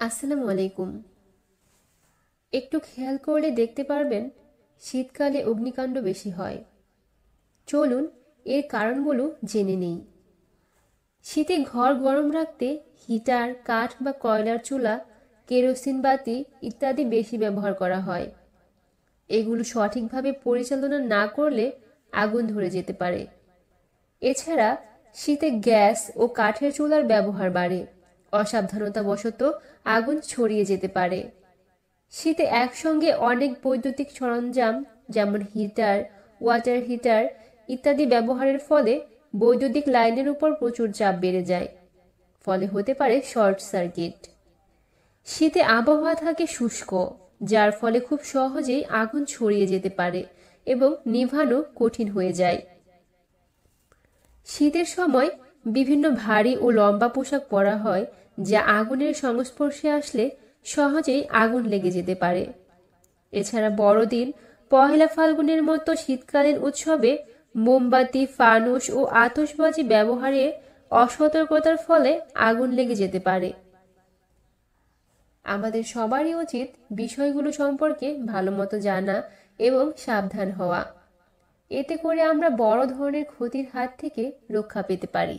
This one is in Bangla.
আসসালামু আলাইকুম। একটু খেয়াল করলে দেখতে পারবেন শীতকালে অগ্নিকাণ্ড বেশি হয়। চলুন এর কারণগুলো জেনে নেই। শীতে ঘর গরম রাখতে হিটার, কাঠ বা কয়লার চুলা, কেরোসিন বাতি ইত্যাদি বেশি ব্যবহার করা হয়। এগুলো সঠিকভাবে পরিচালনা না করলে আগুন ধরে যেতে পারে। এছাড়া শীতে গ্যাস ও কাঠের চুলার ব্যবহার বাড়ে, অসাবধানতাবশত আগুন ছড়িয়ে যেতে পারে। শীতে একসঙ্গে অনেক বৈদ্যুতিক সরঞ্জাম যেমন হিটার, ওয়াটার হিটার ইত্যাদি ব্যবহারের ফলে বৈদ্যুতিক লাইনের উপর প্রচুর চাপ বেড়ে যায়, ফলে হতে পারে শর্ট সার্কিট। শীতে আবহাওয়া থাকে শুষ্ক, যার ফলে খুব সহজেই আগুন ছড়িয়ে যেতে পারে এবং নিভানো কঠিন হয়ে যায়। শীতের সময় বিভিন্ন ভারী ও লম্বা পোশাক পরা হয়, যা আগুনের সংস্পর্শে আসলে সহজেই আগুন লেগে যেতে পারে। এছাড়া বড়দিন, পহেলা ফাল্গুনের মতো শীতকালীন উৎসবে মোমবাতি, ফানুস ও আতশবাজি ব্যবহারে অসতর্কতার ফলে আগুন লেগে যেতে পারে। আমাদের সবারই উচিত বিষয়গুলো সম্পর্কে ভালোমতো জানা এবং সাবধান হওয়া। এতে করে আমরা বড় ধরনের ক্ষতির হাত থেকে রক্ষা পেতে পারি।